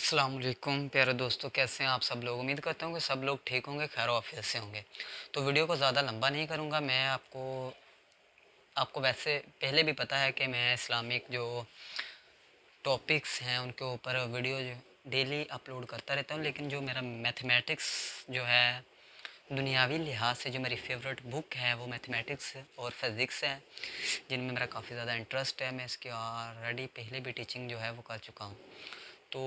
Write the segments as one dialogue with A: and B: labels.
A: अस्सलाम वालेकुम प्यारे दोस्तों, कैसे हैं आप सब लोग। उम्मीद करता हूँ कि सब लोग ठीक होंगे, खैर ऑफिस से होंगे। तो वीडियो को ज़्यादा लंबा नहीं करूँगा। मैं आपको आपको वैसे पहले भी पता है कि मैं इस्लामिक जो टॉपिक्स हैं उनके ऊपर वीडियो जो डेली अपलोड करता रहता हूँ। लेकिन जो मेरा मैथमेटिक्स जो है, दुनियावी लिहाज से जो मेरी फेवरेट बुक है वो मैथमेटिक्स और फिज़िक्स है, जिनमें मेरा काफ़ी ज़्यादा इंटरेस्ट है। मैं इसकी ऑलरेडी पहले भी टीचिंग जो है वो कर चुका हूँ। तो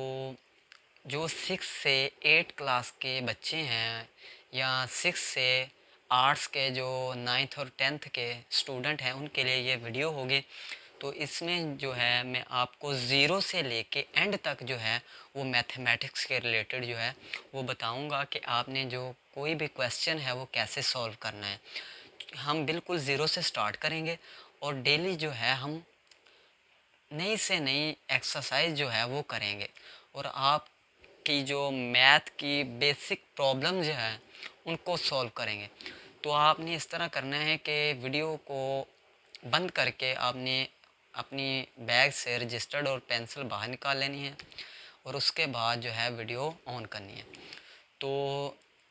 A: जो 6 से 8 क्लास के बच्चे हैं या 6 से आर्ट्स के जो 9th और 10th के स्टूडेंट हैं, उनके लिए ये वीडियो होगी। तो इसमें जो है मैं आपको ज़ीरो से लेके एंड तक जो है वो मैथमेटिक्स के रिलेटेड जो है वो बताऊंगा कि आपने जो कोई भी क्वेश्चन है वो कैसे सॉल्व करना है। हम बिल्कुल ज़ीरो से स्टार्ट करेंगे और डेली जो है हम नई से नई एक्सरसाइज जो है वो करेंगे और आपकी जो मैथ की बेसिक प्रॉब्लम जो है उनको सॉल्व करेंगे। तो आपने इस तरह करना है कि वीडियो को बंद करके आपने अपनी बैग से रजिस्टर्ड और पेंसिल बाहर निकाल लेनी है और उसके बाद जो है वीडियो ऑन करनी है। तो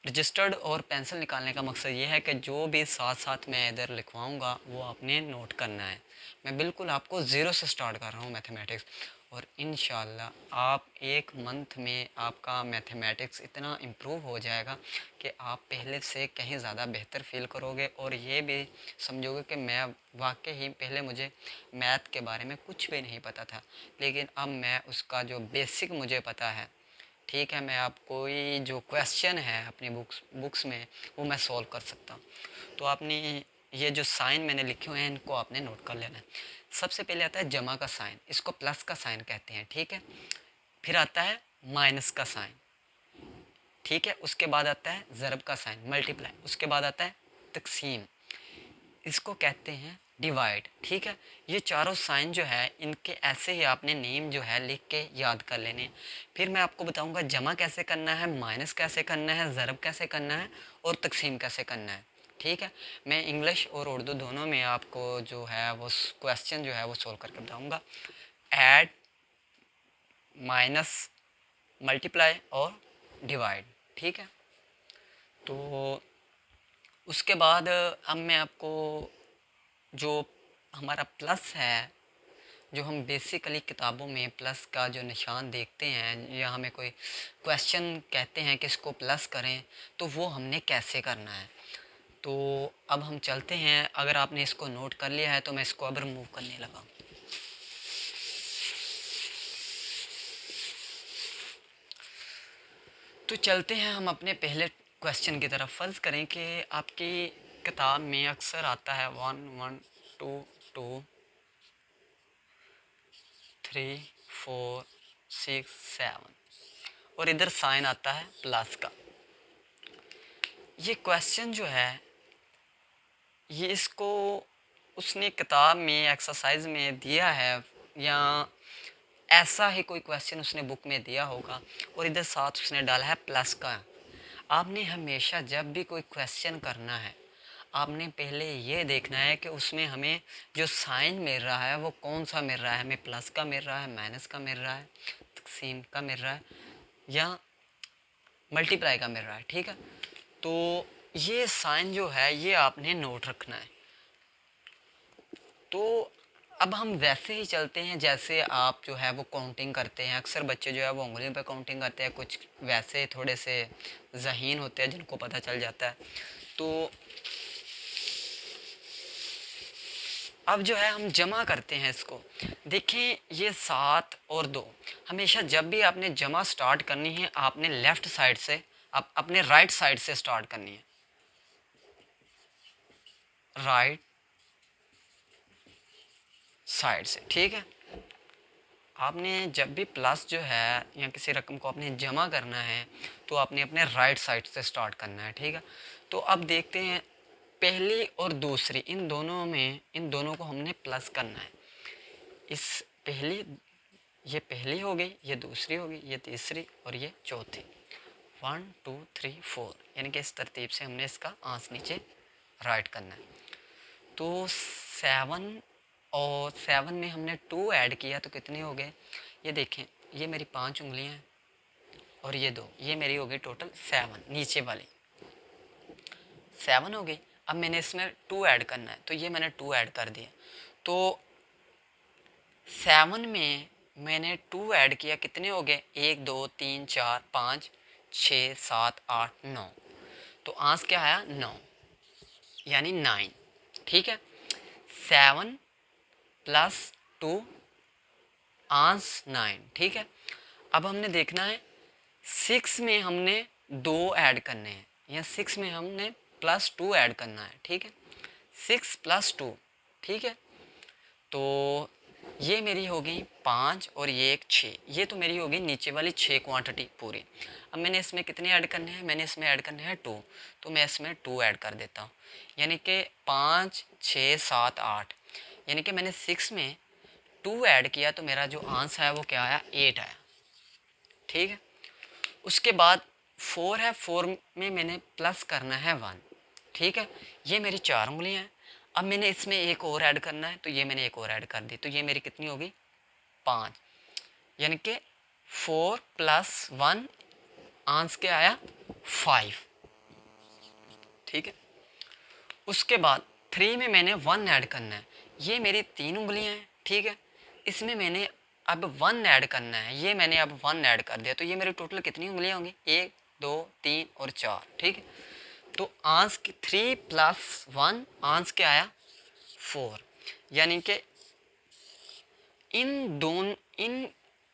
A: रजिस्टर्ड और पेंसिल निकालने का मकसद ये है कि जो भी साथ साथ मैं इधर लिखवाऊँगा वो आपने नोट करना है। मैं बिल्कुल आपको ज़ीरो से स्टार्ट कर रहा हूँ मैथमेटिक्स, और इंशाल्लाह आप एक मंथ में आपका मैथमेटिक्स इतना इम्प्रूव हो जाएगा कि आप पहले से कहीं ज़्यादा बेहतर फील करोगे। और ये भी समझोगे कि मैं वाकई ही पहले मुझे मैथ के बारे में कुछ भी नहीं पता था, लेकिन अब मैं उसका जो बेसिक मुझे पता है। ठीक है, मैं आप कोई जो क्वेश्चन है अपनी बुक्स में वो मैं सॉल्व कर सकता हूँ। तो आपने ये जो साइन मैंने लिखे हुए हैं इनको आपने नोट कर लेना है। सबसे पहले आता है जमा का साइन, इसको प्लस का साइन कहते हैं। ठीक है, फिर आता है माइनस का साइन। ठीक है, उसके बाद आता है ज़रब का साइन, मल्टीप्लाई। उसके बाद आता है तकसीम, इसको कहते हैं डिवाइड। ठीक है, ये चारों साइन जो है इनके ऐसे ही आपने नेम जो है लिख के याद कर लेने हैं। फिर मैं आपको बताऊंगा जमा कैसे करना है, माइनस कैसे करना है, ज़रब कैसे करना है और तकसीम कैसे करना है। ठीक है, मैं इंग्लिश और उर्दू दोनों में आपको जो है वो क्वेश्चन जो है वो सोल्व करके बताऊंगा। ऐड, माइनस, मल्टीप्लाई और डिवाइड। ठीक है, तो उसके बाद अब मैं आपको जो हमारा प्लस है, जो हम बेसिकली किताबों में प्लस का जो निशान देखते हैं या हमें कोई क्वेश्चन कहते हैं कि इसको प्लस करें, तो वो हमने कैसे करना है। तो अब हम चलते हैं। अगर आपने इसको नोट कर लिया है तो मैं इसको अब रिमूव करने लगा। तो चलते हैं हम अपने पहले क्वेश्चन की तरफ। फ़र्ज़ करें कि आपकी किताब में अक्सर आता है 1 1 2 2 3 4 6 7 और इधर साइन आता है प्लस का। ये क्वेश्चन जो है ये इसको उसने किताब में एक्सरसाइज में दिया है या ऐसा ही कोई क्वेश्चन उसने बुक में दिया होगा और इधर साथ उसने डाला है प्लस का। आपने हमेशा जब भी कोई क्वेश्चन करना है, आपने पहले ये देखना है कि उसमें हमें जो साइन मिल रहा है वो कौन सा मिल रहा है। हमें प्लस का मिल रहा है, माइनस का मिल रहा है, तकसीम का मिल रहा है या मल्टीप्लाई का मिल रहा है। ठीक है, तो ये साइन जो है ये आपने नोट रखना है। तो अब हम वैसे ही चलते हैं जैसे आप जो है वो काउंटिंग करते हैं। अक्सर बच्चे जो है वो उंगलियों पे काउंटिंग करते हैं, कुछ वैसे थोड़े से ज़हीन होते हैं जिनको पता चल जाता है। तो अब जो है हम जमा करते हैं इसको। देखें, ये 7 और 2, हमेशा जब भी आपने जमा स्टार्ट करनी है आपने लेफ़्ट साइड से, आप अपने राइट साइड से स्टार्ट करनी है। राइट साइड से। ठीक है, आपने जब भी प्लस जो है या किसी रकम को आपने जमा करना है तो आपने अपने राइट साइड से स्टार्ट करना है। ठीक है, तो अब देखते हैं पहली और दूसरी, इन दोनों में, इन दोनों को हमने प्लस करना है। इस पहली, ये पहली हो गई, ये दूसरी हो गई, ये तीसरी और ये चौथी। 1 2 3 4, यानी कि इस तरतीब से हमने इसका आंस नीचे राइट करना है। तो 7 और 7 में हमने 2 ऐड किया तो कितने हो गए, ये देखें, ये मेरी 5 उंगलियां हैं, और ये 2, ये मेरी हो गई टोटल 7, नीचे वाली 7 हो गई। अब मैंने इसमें 2 ऐड करना है, तो ये मैंने 2 ऐड कर दिया। तो 7 में मैंने 2 ऐड किया, कितने हो गए? 1 2 3 4 5 6 7 8 9। तो आंसर क्या आया? 9, यानी 9। ठीक है, 7 प्लस 2 आंसर 9। ठीक है, अब हमने देखना है 6 में हमने 2 ऐड करने हैं, या 6 में हमने +2 ऐड करना है। ठीक है, 6 + 2। ठीक है, तो ये मेरी हो गई 5 और ये एक 6। ये तो मेरी हो गई नीचे वाली 6 क्वांटिटी पूरी। अब मैंने इसमें कितने ऐड करने हैं? मैंने इसमें ऐड करने हैं 2, तो मैं इसमें 2 ऐड कर देता हूँ, यानी कि 5 6 7 8, यानी कि मैंने 6 में 2 ऐड किया, तो मेरा जो आंसर है वो क्या आया? 8 आया। ठीक है, उसके बाद 4 है, 4 में मैंने प्लस करना है 1। ठीक है, ये मेरी 4 उंगलियां हैं। अब मैंने इसमें एक और ऐड करना है, तो ये मैंने एक और ऐड कर दी, तो ये मेरी कितनी होगी? 5, यानी कि 4 + 1 आंसर क्या आया? 5। ठीक है, उसके बाद 3 में मैंने 1 ऐड करना है, ये मेरी 3 उंगलियां हैं। ठीक है, इसमें मैंने अब 1 ऐड करना है, ये मैंने अब 1 ऐड कर दिया, तो ये मेरी टोटल कितनी उंगलियां होंगी? 1 2 3 और 4। ठीक है, तो आंसर 3 + 1 आंसर क्या आया? 4, यानी कि इन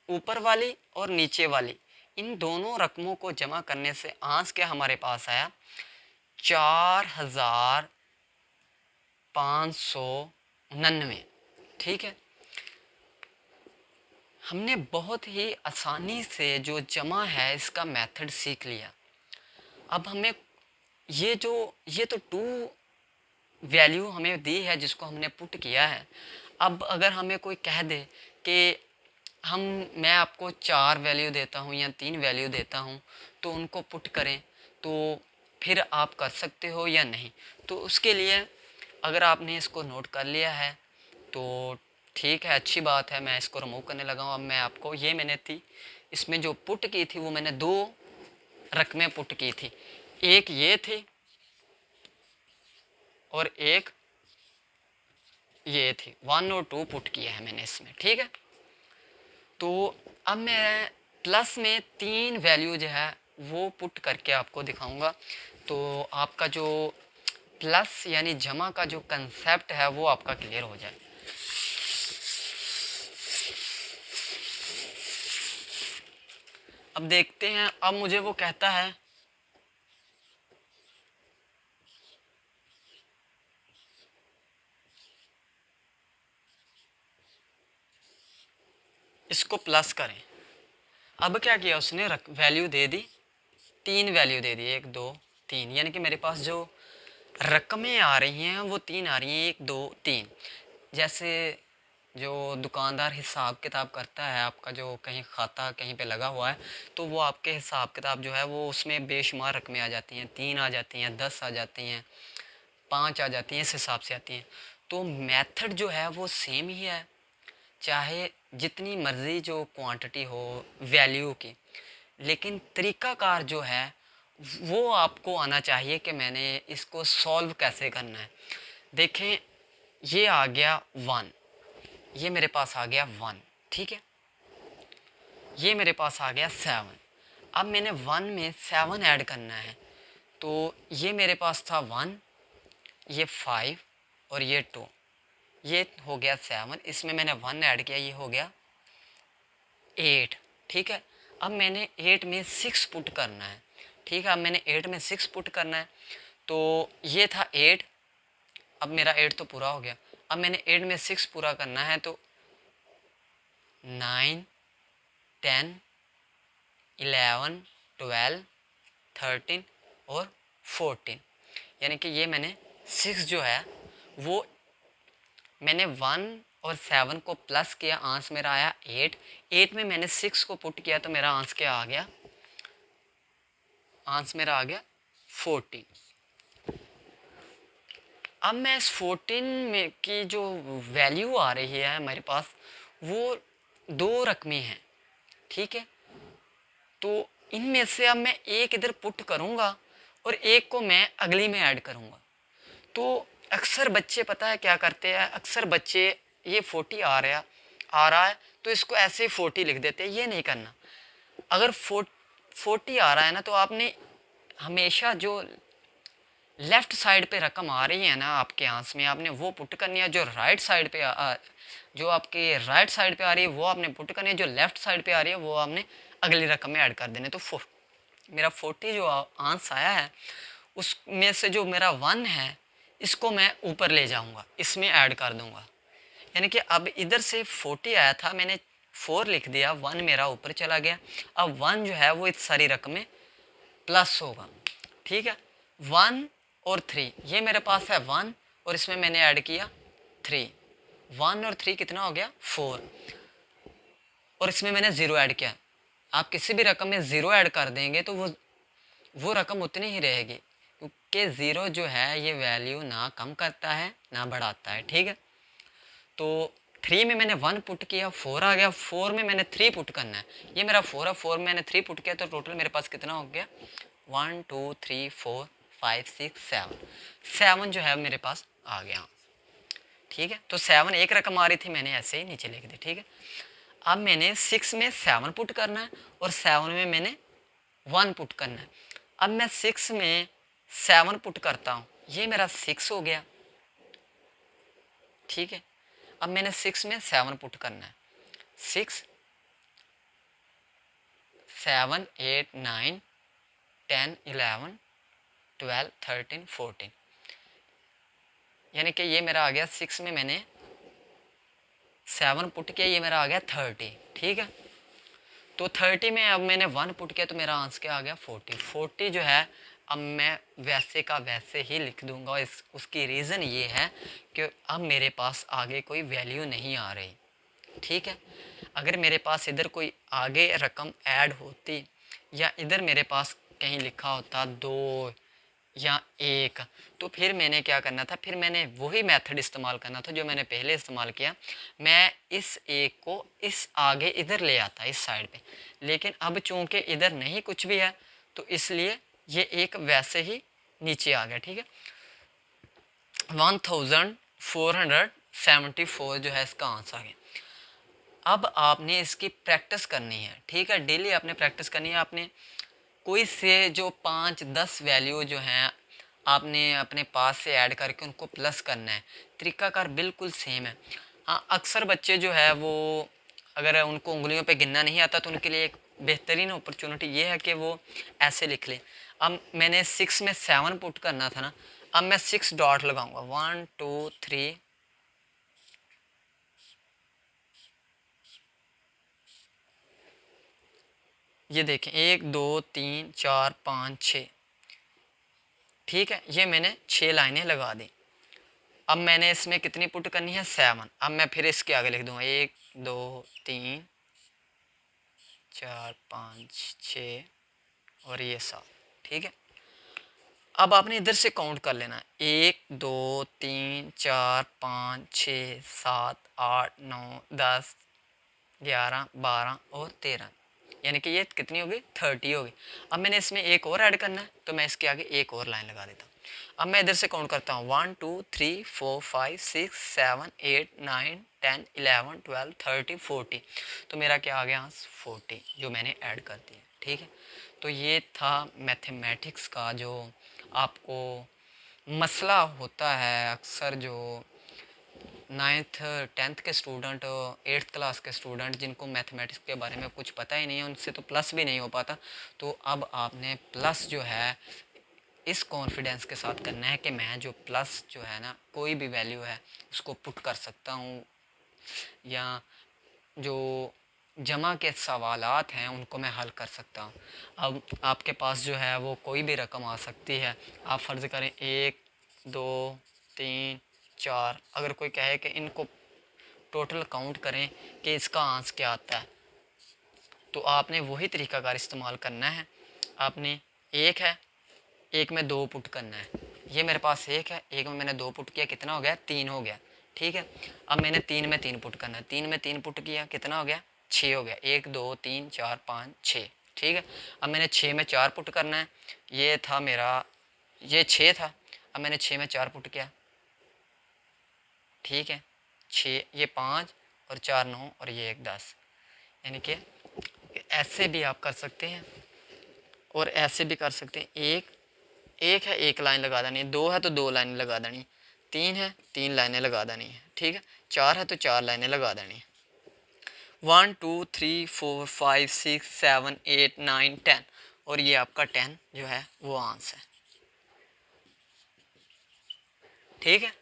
A: ऊपर वाली और नीचे वाली इन दोनों रकमों को जमा करने से आंसर क्या हमारे पास आया? 4599। ठीक है, हमने बहुत ही आसानी से जो जमा है इसका मेथड सीख लिया। अब हमें ये तो 2 वैल्यू हमें दी है जिसको हमने पुट किया है। अब अगर हमें कोई कह दे कि मैं आपको 4 वैल्यू देता हूँ या 3 वैल्यू देता हूँ, तो उनको पुट करें, तो फिर आप कर सकते हो या नहीं? तो उसके लिए अगर आपने इसको नोट कर लिया है तो ठीक है, अच्छी बात है। मैं इसको रिमूव करने लगा हूँ। अब मैं आपको मैंने थी इसमें जो पुट की थी वो मैंने 2 रकमें पुट की थी, एक ये थी और एक ये थी। 1 और 2 पुट किया है मैंने इसमें। ठीक है, तो अब मैं प्लस में 3 वैल्यू जो है वो पुट करके आपको दिखाऊंगा, तो आपका जो प्लस यानी जमा का जो कंसेप्ट है वो आपका क्लियर हो जाए। अब देखते हैं, अब मुझे वो कहता है इसको प्लस करें। अब क्या किया उसने? वैल्यू दे दी, 3 वैल्यू दे दी, 1 2 3, यानी कि मेरे पास जो रकमें आ रही हैं वो 3 आ रही हैं, 1 2 3। जैसे जो दुकानदार हिसाब किताब करता है, आपका जो कहीं खाता कहीं पे लगा हुआ है, तो वो आपके हिसाब किताब जो है वो उसमें बेशुमार रकमें आ जाती हैं, 3 आ जाती हैं, 10 आ जाती हैं, 5 आ जाती हैं, इस हिसाब से आती हैं। तो मेथड जो है वो सेम ही है, चाहे जितनी मर्ज़ी जो क्वांटिटी हो वैल्यू की, लेकिन तरीक़ाकार जो है वो आपको आना चाहिए कि मैंने इसको सॉल्व कैसे करना है। देखें, ये आ गया 1, ये मेरे पास आ गया 1। ठीक है, ये मेरे पास आ गया 7। अब मैंने 1 में 7 ऐड करना है, तो ये मेरे पास था 1, ये 5 और ये 2, ये हो गया 7। इसमें मैंने 1 ऐड किया, ये हो गया 8। ठीक है, अब मैंने 8 में 6 पुट करना है। ठीक है, अब मैंने 8 में 6 पुट करना है, तो ये था 8। अब मेरा 8 तो पूरा हो गया। अब मैंने 8 में 6 पूरा करना है, तो 9 10 11 12 13 और 14, यानी कि ये मैंने 6 जो है वो मैंने 1 और 7 को प्लस किया, आंसर मेरा आया 8। 8 में मैंने 6 को पुट किया, तो मेरा आंसर क्या आ गया? आंसर मेरा आ गया 14। अब मैं इस 14 में की जो वैल्यू आ रही है मेरे पास वो 2 रकमें हैं। ठीक है, तो इनमें से अब मैं एक इधर पुट करूँगा और एक को मैं अगली में ऐड करूँगा। तो अक्सर बच्चे पता है क्या करते हैं, अक्सर बच्चे ये 40 आ रहा है तो इसको ऐसे ही 40 लिख देते हैं। ये नहीं करना। अगर 40 आ रहा है ना तो आपने हमेशा जो लेफ्ट साइड पे रकम आ रही है ना आपके आंस में, आपने वो पुट करनी है। जो राइट साइड पे जो आपके राइट साइड पे आ रही है वो आपने पुट करनी है। जो लेफ्ट साइड पे आ रही है वो आपने अगली रकम में ऐड कर देने। तो मेरा 40 जो आंस आया है उसमें से जो मेरा 1 है इसको मैं ऊपर ले जाऊंगा, इसमें ऐड कर दूंगा। यानी कि अब इधर से 40 आया था, मैंने 4 लिख दिया, 1 मेरा ऊपर चला गया। अब 1 जो है वो इस सारी रकम में प्लस होगा। ठीक है, 1 और 3 ये मेरे पास है 1 और इसमें मैंने ऐड किया 3। 1 और 3 कितना हो गया 4 और इसमें मैंने 0 ऐड किया। आप किसी भी रकम में 0 ऐड कर देंगे तो वो रकम उतनी ही रहेगी, क्योंकि 0 जो है ये वैल्यू ना कम करता है ना बढ़ाता है। ठीक है, तो 3 में मैंने 1 पुट किया, 4 आ गया। 4 में मैंने 3 पुट करना है, ये मेरा 4 है। 4 में मैंने 3 पुट किया तो टोटल मेरे पास कितना हो गया 1 2 3 4 5 6 7। 7 जो है मेरे पास आ गया। ठीक है, तो 7 एक रकम आ रही थी, मैंने ऐसे ही नीचे लिख दी। ठीक है, अब मैंने 6 में 7 पुट करना है और 7 में मैंने 1 पुट करना है। अब मैं 6 में 7 पुट करता हूँ, ये मेरा 6 हो गया। ठीक है, अब मैंने 6 में 7 पुट करना है। 6 7 8 9 10 11 12 13 14, यानी कि ये मेरा आ गया 6 में मैंने 7 पुट किया, ये मेरा आ गया 30। ठीक है, तो 30 में अब मैंने 1 पुट किया तो मेरा आंसर क्या आ गया 40। 40 जो है अब मैं वैसे का वैसे ही लिख दूंगा। उसकी रीज़न ये है कि अब मेरे पास आगे कोई वैल्यू नहीं आ रही। ठीक है, अगर मेरे पास इधर कोई आगे रकम ऐड होती या इधर मेरे पास कहीं लिखा होता 2 या 1, तो फिर मैंने क्या करना था, फिर मैंने वही मेथड इस्तेमाल करना था जो मैंने पहले इस्तेमाल किया। मैं इस 1 को इस आगे इधर ले आता इस साइड पे, लेकिन अब चूंकि इधर नहीं कुछ भी है तो इसलिए ये 1 वैसे ही नीचे आ गया। ठीक है, 1474 जो है इसका आंसर आ गया। अब आपने इसकी प्रैक्टिस करनी है। ठीक है, डेली आपने प्रैक्टिस करनी है। आपने कोई से जो 5-10 वैल्यू जो हैं आपने अपने पास से ऐड करके उनको प्लस करना है। तरीकाकार बिल्कुल सेम है। हाँ, अक्सर बच्चे जो है वो अगर उनको उंगलियों पे गिनना नहीं आता तो उनके लिए एक बेहतरीन अपॉर्चुनिटी ये है कि वो ऐसे लिख लें। अब मैंने 6 में 7 पुट करना था ना, अब मैं 6 डॉट लगाऊंगा 1 2 3 ये देखें 1 2 3 4 5 6। ठीक है, ये मैंने 6 लाइनें लगा दी। अब मैंने इसमें कितनी पुट करनी है 7। अब मैं फिर इसके आगे लिख दूंगा 1 2 3 4 5 6 और ये 7। ठीक है, अब आपने इधर से काउंट कर लेना 1 2 3 4 5 6 7 8 9 10 11 12 और 13, यानी कि ये कितनी होगी 30 होगी। अब मैंने इसमें एक और ऐड करना है तो मैं इसके आगे एक और लाइन लगा देता हूँ। अब मैं इधर से काउंट करता हूँ 1 2 3 4 5 6 7 8 9 10 11 12 13 14, तो मेरा क्या आ गया 40 जो मैंने ऐड कर दिया। ठीक है, तो ये था मैथमेटिक्स का जो आपको मसला होता है। अक्सर जो 9th 10th के स्टूडेंट, 8th क्लास के स्टूडेंट जिनको मैथमेटिक्स के बारे में कुछ पता ही नहीं है, उनसे तो प्लस भी नहीं हो पाता। तो अब आपने प्लस जो है इस कॉन्फिडेंस के साथ करना है कि मैं जो प्लस जो है ना कोई भी वैल्यू है उसको पुट कर सकता हूँ, या जो जमा के सवालात हैं उनको मैं हल कर सकता हूँ। अब आपके पास जो है वो कोई भी रकम आ सकती है। आप फ़र्ज़ करें 1 2 3 4, अगर कोई कहे कि इनको टोटल काउंट करें कि इसका आंसर क्या आता है, तो आपने वही तरीकाकार इस्तेमाल करना है। आपने एक है, एक में 2 पुट करना है। ये मेरे पास एक है, एक में मैंने 2 पुट किया, कितना हो गया 3 हो गया। ठीक है, अब मैंने 3 में 3 पुट करना है। 3 में 3 पुट किया, कितना हो गया 6 हो गया। 1 2 3 4 5 6। ठीक है। अब मैंने 6 में 4 पुट करना है, ये था मेरा, ये 6 था, अब मैंने 6 में 4 पुट किया, ठीक है। 6 ये 5 और 4 9 और ये 1 10, यानी कि ऐसे भी आप कर सकते हैं और ऐसे भी कर सकते हैं। एक है, एक लाइन लगा देनी है, 2 है तो 2 लाइनें लगा देनी है, 3 है 3 लाइनें लगा देनी है, ठीक है। 4 है तो 4 लाइनें लगा देनी है। 1 2 3 4 5 6 7 8 9 10 और ये आपका 10 जो है वो आंसर है, ठीक है।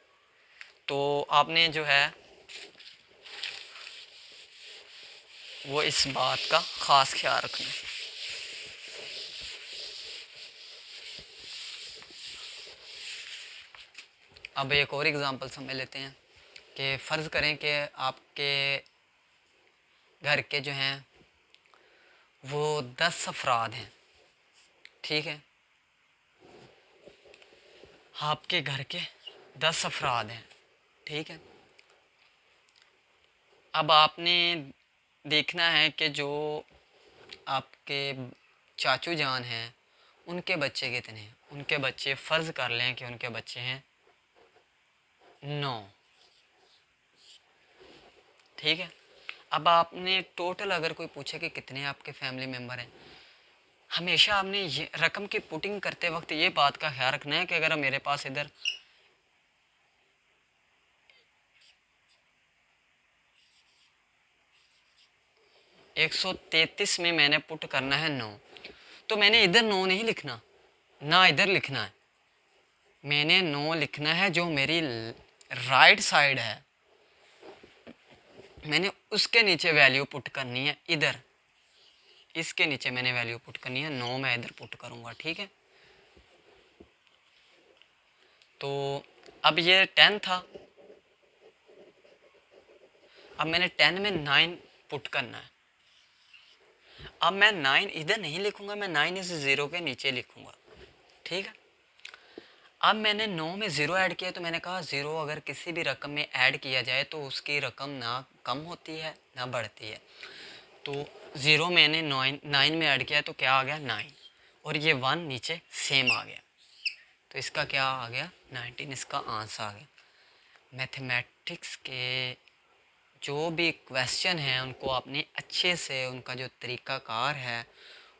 A: तो आपने जो है वो इस बात का ख़ास ख्याल रखना है। अब एक और एग्ज़ाम्पल समझ लेते हैं कि फ़र्ज़ करें कि आपके घर के जो हैं वो 10 अफराद हैं, ठीक है। आपके घर के 10 अफराद हैं, ठीक है। अब आपने देखना है कि जो आपके चाचू जान हैं उनके बच्चे कितने हैं। उनके बच्चे फ़र्ज़ कर लें कि उनके बच्चे हैं 9, ठीक है। अब आपने टोटल अगर कोई पूछे कि कितने आपके फैमिली मेम्बर हैं, हमेशा आपने ये रकम की पुटिंग करते वक्त ये बात का ख्याल रखना है कि अगर मेरे पास इधर 133 में मैंने पुट करना है 9, तो मैंने इधर 9 नहीं लिखना, ना इधर लिखना है, मैंने 9 लिखना है जो मेरी राइट साइड है, मैंने उसके नीचे वैल्यू पुट करनी है, इधर इसके नीचे मैंने वैल्यू पुट करनी है, 9 मैं इधर पुट करूँगा, ठीक है। तो अब ये 10 था, अब मैंने 10 में 9 पुट करना है। अब मैं 9 इधर नहीं लिखूंगा, मैं 9 इस 0 के नीचे लिखूंगा, ठीक है। अब मैंने 9 में 0 ऐड किया, तो मैंने कहा 0 अगर किसी भी रकम में ऐड किया जाए तो उसकी रकम ना कम होती है ना बढ़ती है। तो 0 मैंने 9 में ऐड किया तो क्या आ गया 9, और ये 1 नीचे सेम आ गया, तो इसका क्या आ गया 19, इसका आंसर आ गया। मैथमेटिक्स के जो भी क्वेश्चन हैं उनको आपने अच्छे से, उनका जो तरीक़ाकार है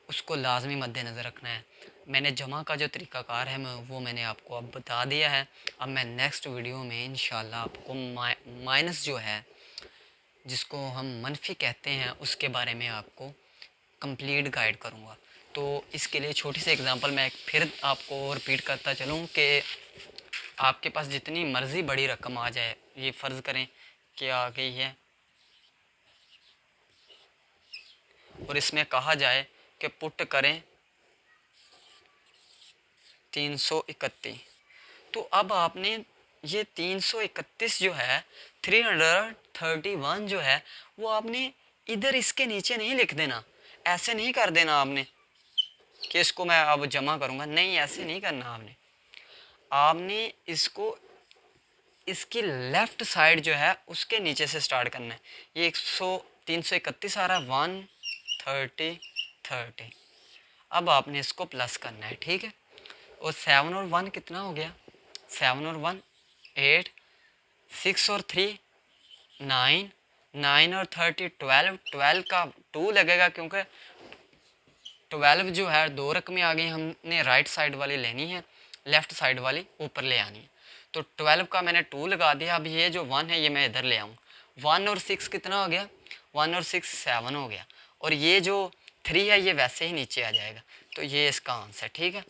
A: उसको लाजमी मद्देनज़र रखना है। मैंने जमा का जो तरीक़ाकार है वो मैंने आपको अब बता दिया है। अब मैं नेक्स्ट वीडियो में इंशाल्लाह आपको माइनस जो है, जिसको हम मनफी कहते हैं, उसके बारे में आपको कंप्लीट गाइड करूँगा। तो इसके लिए छोटी सी एग्ज़ाम्पल मैं फिर आपको रिपीट करता चलूँ कि आपके पास जितनी मर्ज़ी बड़ी रकम आ जाए, ये फ़र्ज़ करें कि आ गई है और इसमें कहा जाए कि पुट करें 331, तो अब आपने ये 331 जो है 331 जो है वो आपने इधर इसके नीचे नहीं लिख देना, ऐसे नहीं कर देना आपने कि इसको मैं अब जमा करूँगा, नहीं ऐसे नहीं करना आपने। आपने इसको इसकी लेफ़्ट साइड जो है उसके नीचे से स्टार्ट करना है। ये 331 आ रहा है, 130 अब आपने इसको प्लस करना है, ठीक है। और 7 और 1 कितना हो गया, 7 और 1 8, 6 और 3 9, 9 और 30 12, 12 का 2 लगेगा क्योंकि 12 जो है दो रकमें आ गई, हमने राइट साइड वाली लेनी है, लेफ़्ट साइड वाली ऊपर ले आनी है। तो 12 का मैंने 2 लगा दिया। अब ये जो 1 है ये मैं इधर ले आऊँ, 1 और 6 कितना हो गया, 1 और 6 7 हो गया, और ये जो 3 है ये वैसे ही नीचे आ जाएगा, तो ये इसका आंसर, ठीक है।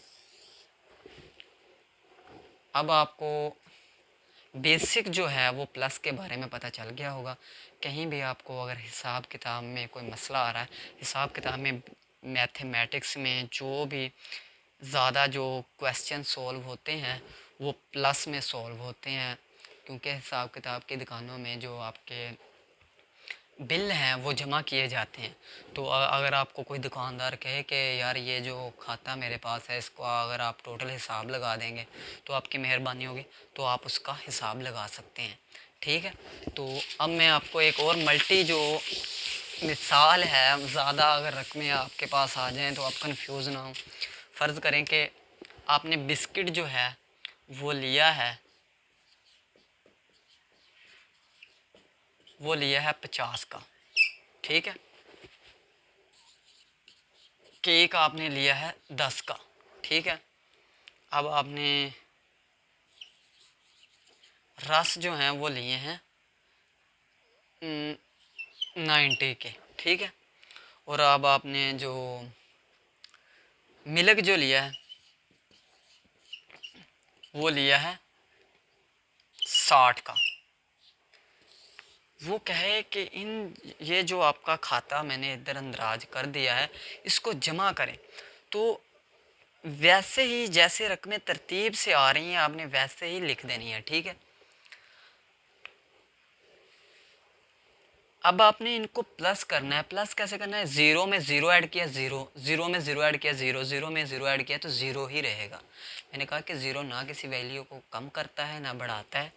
A: अब आपको बेसिक जो है वो प्लस के बारे में पता चल गया होगा। कहीं भी आपको अगर हिसाब किताब में कोई मसला आ रहा है, हिसाब किताब में मैथमेटिक्स में जो भी ज़्यादा जो क्वेश्चन सॉल्व होते हैं वो प्लस में सॉल्व होते हैं, क्योंकि हिसाब किताब की दुकानों में जो आपके बिल हैं वो जमा किए जाते हैं। तो अगर आपको कोई दुकानदार कहे कि यार ये जो खाता मेरे पास है इसको अगर आप टोटल हिसाब लगा देंगे तो आपकी मेहरबानी होगी, तो आप उसका हिसाब लगा सकते हैं, ठीक है। तो अब मैं आपको एक और मल्टी जो मिसाल है, ज़्यादा अगर रकमें आपके पास आ जाएं तो आप कंफ्यूज ना हो। फ़र्ज़ करें कि आपने बिस्किट जो है वो लिया है, वो लिया है 50 का, ठीक है। केक आपने लिया है 10 का, ठीक है। अब आपने रस जो हैं वो लिए हैं 90 के, ठीक है। और अब आपने जो मिल्क जो लिया है वो लिया है 60 का। वो कहे कि इन ये जो आपका खाता मैंने इधर अंदराज कर दिया है, इसको जमा करें। तो वैसे ही जैसे रकमें तरतीब से आ रही हैं आपने वैसे ही लिख देनी है, ठीक है। अब आपने इनको प्लस करना है। प्लस कैसे करना है? ज़ीरो में ज़ीरो ऐड किया ज़ीरो, ज़ीरो में ज़ीरो ऐड किया ज़ीरो, ज़ीरो में ज़ीरो ऐड किया तो ज़ीरो ही रहेगा। मैंने कहा कि ज़ीरो ना किसी वैल्यू को कम करता है ना बढ़ाता है।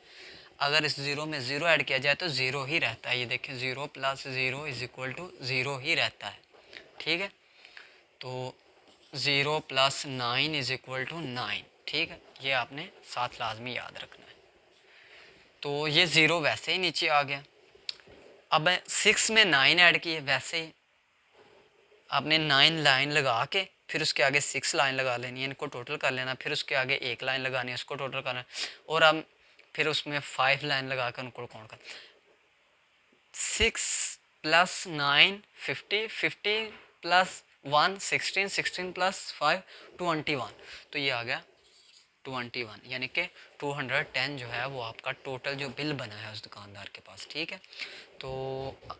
A: अगर इस ज़ीरो में ज़ीरो ऐड किया जाए तो ज़ीरो ही रहता है। ये देखें, zero plus zero is equal to zero ही रहता है, ठीक है। तो zero plus nine is equal to nine, ठीक है। ये आपने साथ लाजमी याद रखना है। तो ये ज़ीरो वैसे ही नीचे आ गया। अब 6 में 9 ऐड किए, वैसे ही आपने 9 लाइन लगा के फिर उसके आगे 6 लाइन लगा लेनी है, इनको टोटल कर लेना, फिर उसके आगे एक लाइन लगानी है, उसको टोटल करना है, और अब फिर उसमें 5 लाइन लगा कर उनको काउंट कर। 6 प्लस 9 50, 50 प्लस 1 16, 16 प्लस 5 21। तो ये आ गया 21, यानी कि 210 जो है वो आपका टोटल जो बिल बना है उस दुकानदार के पास, ठीक है। तो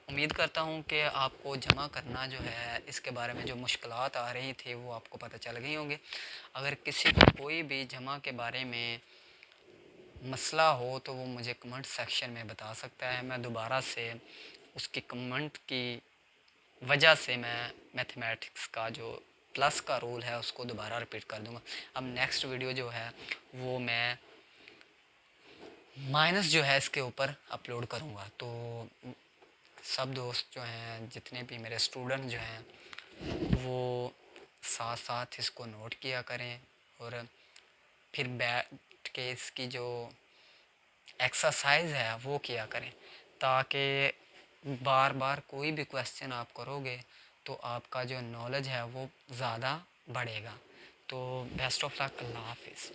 A: उम्मीद करता हूँ कि आपको जमा करना जो है इसके बारे में जो मुश्किलात आ रही थी वो आपको पता चल गई होंगी। अगर किसी को कोई भी जमा के बारे में मसला हो तो वो मुझे कमेंट सेक्शन में बता सकता है। मैं दोबारा से उसकी कमेंट की वजह से मैं मैथमेटिक्स का जो प्लस का रूल है उसको दोबारा रिपीट कर दूंगा। अब नेक्स्ट वीडियो जो है वो मैं माइनस जो है इसके ऊपर अपलोड करूंगा। तो सब दोस्त जो हैं, जितने भी मेरे स्टूडेंट जो हैं, वो साथ साथ इसको नोट किया करें और फिर बैठ के इसकी जो एक्सरसाइज है वो किया करें, ताकि बार बार कोई भी क्वेश्चन आप करोगे तो आपका जो नॉलेज है वो ज़्यादा बढ़ेगा। तो बेस्ट ऑफ लक, अल्लाह हाफिज़।